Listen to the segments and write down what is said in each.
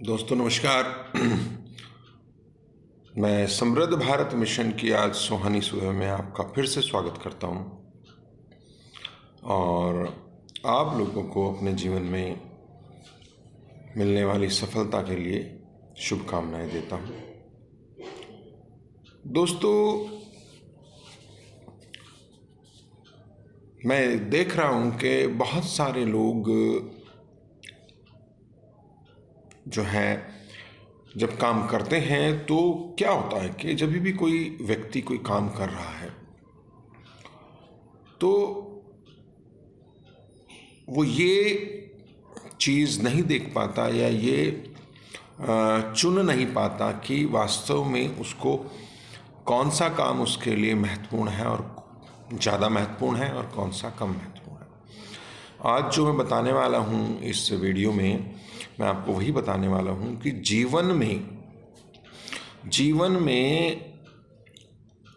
दोस्तों नमस्कार। मैं समृद्ध भारत मिशन की आज सुहानी सुबह में आपका फिर से स्वागत करता हूं और आप लोगों को अपने जीवन में मिलने वाली सफलता के लिए शुभकामनाएं देता हूं। दोस्तों, मैं देख रहा हूं कि बहुत सारे लोग जो है जब काम करते हैं तो क्या होता है कि जब भी कोई व्यक्ति कोई काम कर रहा है तो वो ये चीज़ नहीं देख पाता या ये चुन नहीं पाता कि वास्तव में उसको कौन सा काम उसके लिए महत्वपूर्ण है और ज़्यादा महत्वपूर्ण है और कौन सा कम महत्वपूर्ण है। आज जो मैं बताने वाला हूँ इस वीडियो में, मैं आपको वही बताने वाला हूँ कि जीवन में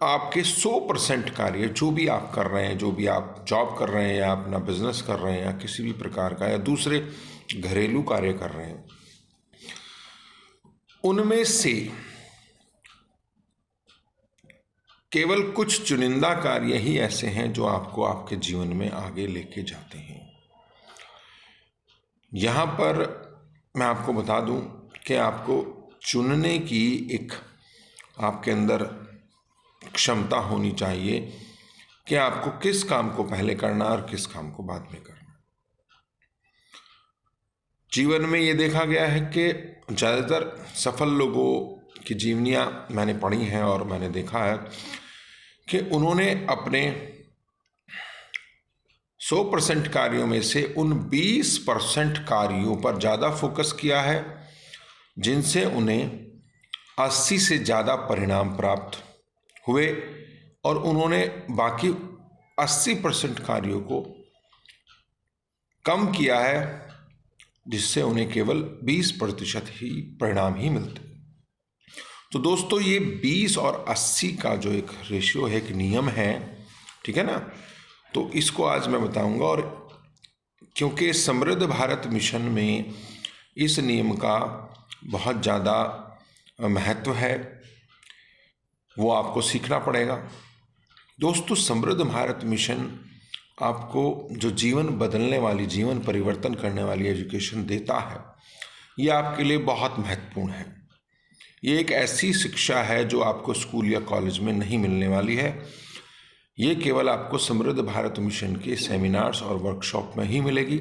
आपके 100% कार्य जो भी आप कर रहे हैं, जो भी आप जॉब कर रहे हैं या अपना बिजनेस कर रहे हैं या किसी भी प्रकार का या दूसरे घरेलू कार्य कर रहे हैं, उनमें से केवल कुछ चुनिंदा कार्य ही ऐसे हैं जो आपको आपके जीवन में आगे लेके जाते हैं। यहाँ पर मैं आपको बता दूं कि आपको चुनने की एक आपके अंदर क्षमता होनी चाहिए कि आपको किस काम को पहले करना और किस काम को बाद में करना। जीवन में ये देखा गया है कि ज़्यादातर सफल लोगों की जीवनियाँ मैंने पढ़ी हैं और मैंने देखा है कि उन्होंने अपने 100% कार्यों में से उन 20% कार्यों पर ज़्यादा फोकस किया है जिनसे उन्हें 80 से ज़्यादा परिणाम प्राप्त हुए, और उन्होंने बाकी 80% कार्यों को कम किया है जिससे उन्हें केवल 20% ही परिणाम ही मिलते। तो दोस्तों, ये 20 और 80 का जो एक रेशियो है, एक नियम है, ठीक है ना, तो इसको आज मैं बताऊंगा। और क्योंकि समृद्ध भारत मिशन में इस नियम का बहुत ज़्यादा महत्व है, वो आपको सीखना पड़ेगा। दोस्तों, समृद्ध भारत मिशन आपको जो जीवन बदलने वाली, जीवन परिवर्तन करने वाली एजुकेशन देता है, ये आपके लिए बहुत महत्वपूर्ण है। ये एक ऐसी शिक्षा है जो आपको स्कूल या कॉलेज में नहीं मिलने वाली है। ये केवल आपको समृद्ध भारत मिशन के सेमिनार्स और वर्कशॉप में ही मिलेगी।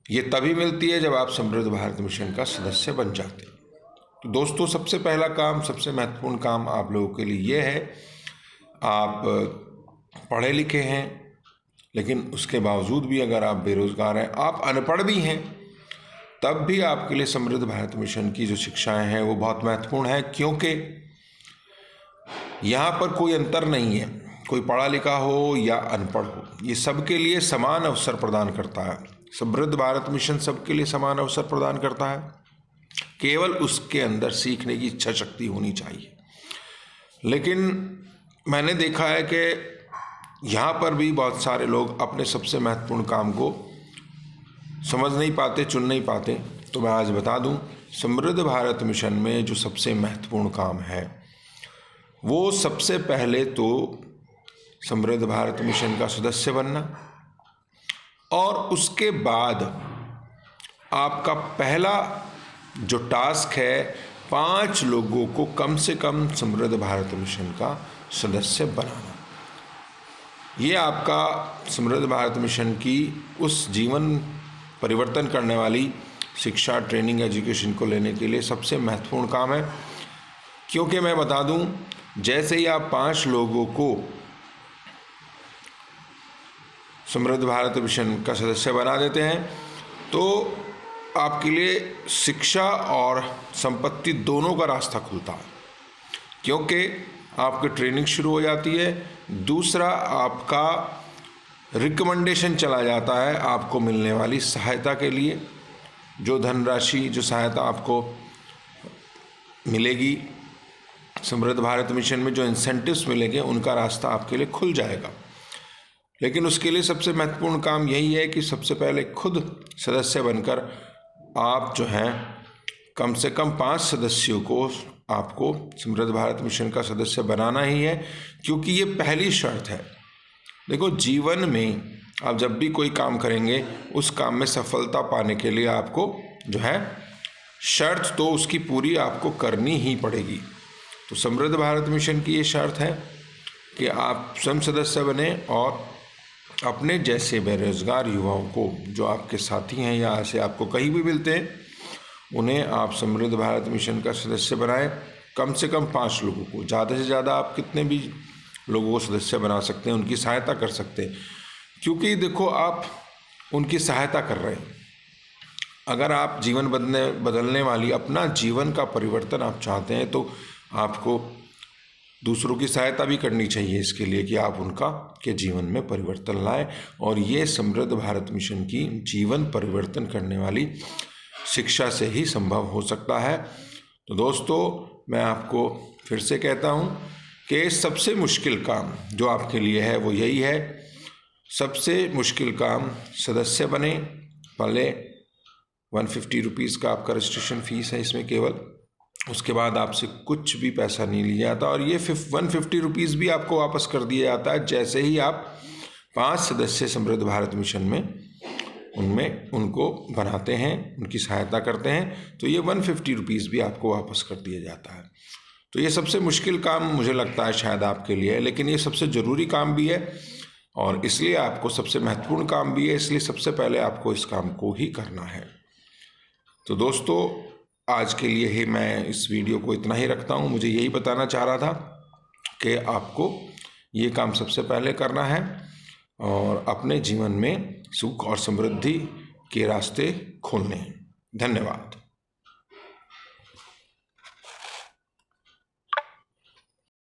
ये तभी मिलती है जब आप समृद्ध भारत मिशन का सदस्य बन जाते हैं। तो दोस्तों, सबसे पहला काम, सबसे महत्वपूर्ण काम आप लोगों के लिए ये है, आप पढ़े लिखे हैं लेकिन उसके बावजूद भी अगर आप बेरोजगार हैं, आप अनपढ़ भी हैं, तब भी आपके लिए समृद्ध भारत मिशन की जो शिक्षाएं हैं वो बहुत महत्वपूर्ण है, क्योंकि यहाँ पर कोई अंतर नहीं है, कोई पढ़ा लिखा हो या अनपढ़ हो, ये सबके लिए समान अवसर प्रदान करता है। समृद्ध भारत मिशन सबके लिए समान अवसर प्रदान करता है, केवल उसके अंदर सीखने की इच्छा शक्ति होनी चाहिए। लेकिन मैंने देखा है कि यहाँ पर भी बहुत सारे लोग अपने सबसे महत्वपूर्ण काम को समझ नहीं पाते, चुन नहीं पाते। तो मैं आज बता दूं, समृद्ध भारत मिशन में जो सबसे महत्वपूर्ण काम है वो सबसे पहले तो समृद्ध भारत मिशन का सदस्य बनना, और उसके बाद आपका पहला जो टास्क है, 5 लोगों को कम से कम समृद्ध भारत मिशन का सदस्य बनाना। ये आपका समृद्ध भारत मिशन की उस जीवन परिवर्तन करने वाली शिक्षा, ट्रेनिंग, एजुकेशन को लेने के लिए सबसे महत्वपूर्ण काम है। क्योंकि मैं बता दूं, जैसे ही आप 5 लोगों को समृद्ध भारत मिशन का सदस्य बना देते हैं तो आपके लिए शिक्षा और संपत्ति दोनों का रास्ता खुलता है, क्योंकि आपकी ट्रेनिंग शुरू हो जाती है। दूसरा, आपका रिकमेंडेशन चला जाता है आपको मिलने वाली सहायता के लिए, जो धनराशि, जो सहायता आपको मिलेगी समृद्ध भारत मिशन में, जो इंसेंटिव्स मिलेंगे, उनका रास्ता आपके लिए खुल जाएगा। लेकिन उसके लिए सबसे महत्वपूर्ण काम यही है कि सबसे पहले खुद सदस्य बनकर आप जो हैं कम से कम 5 सदस्यों को आपको समृद्ध भारत मिशन का सदस्य बनाना ही है, क्योंकि ये पहली शर्त है। देखो, जीवन में आप जब भी कोई काम करेंगे, उस काम में सफलता पाने के लिए आपको जो है शर्त तो उसकी पूरी आपको करनी ही पड़ेगी। तो समृद्ध भारत मिशन की ये शर्त है कि आप स्वयं सदस्य बने और अपने जैसे बेरोजगार युवाओं को, जो आपके साथी हैं या ऐसे आपको कहीं भी मिलते हैं, उन्हें आप समृद्ध भारत मिशन का सदस्य बनाएं। कम से कम 5 लोगों को, ज़्यादा से ज़्यादा आप कितने भी लोगों को सदस्य बना सकते हैं, उनकी सहायता कर सकते हैं। क्योंकि देखो, आप उनकी सहायता कर रहे हैं। अगर आप जीवन बदलने वाली अपना जीवन का परिवर्तन आप चाहते हैं, तो आपको दूसरों की सहायता भी करनी चाहिए इसके लिए कि आप उनका के जीवन में परिवर्तन लाएं। और ये समृद्ध भारत मिशन की जीवन परिवर्तन करने वाली शिक्षा से ही संभव हो सकता है। तो दोस्तों, मैं आपको फिर से कहता हूँ कि सबसे मुश्किल काम जो आपके लिए है वो यही है। सबसे मुश्किल काम, सदस्य बने। पहले 150 रुपीज़ का आपका रजिस्ट्रेशन फ़ीस है इसमें केवल, उसके बाद आपसे कुछ भी पैसा नहीं लिया जाता और ये 150 रुपीज़ भी आपको वापस कर दिया जाता है जैसे ही आप 5 सदस्य समृद्ध भारत मिशन में उनमें उनको बनाते हैं, उनकी सहायता करते हैं, तो ये 150 रुपीज़ भी आपको वापस कर दिया जाता है। तो ये सबसे मुश्किल काम मुझे लगता है शायद आपके लिए है, लेकिन ये सबसे ज़रूरी काम भी है और इसलिए आपको सबसे महत्वपूर्ण काम भी है, इसलिए सबसे पहले आपको इस काम को ही करना है। तो दोस्तों, आज के लिए ही मैं इस वीडियो को इतना ही रखता हूँ। मुझे यही बताना चाह रहा था कि आपको ये काम सबसे पहले करना है और अपने जीवन में सुख और समृद्धि के रास्ते खोलने हैं। धन्यवाद।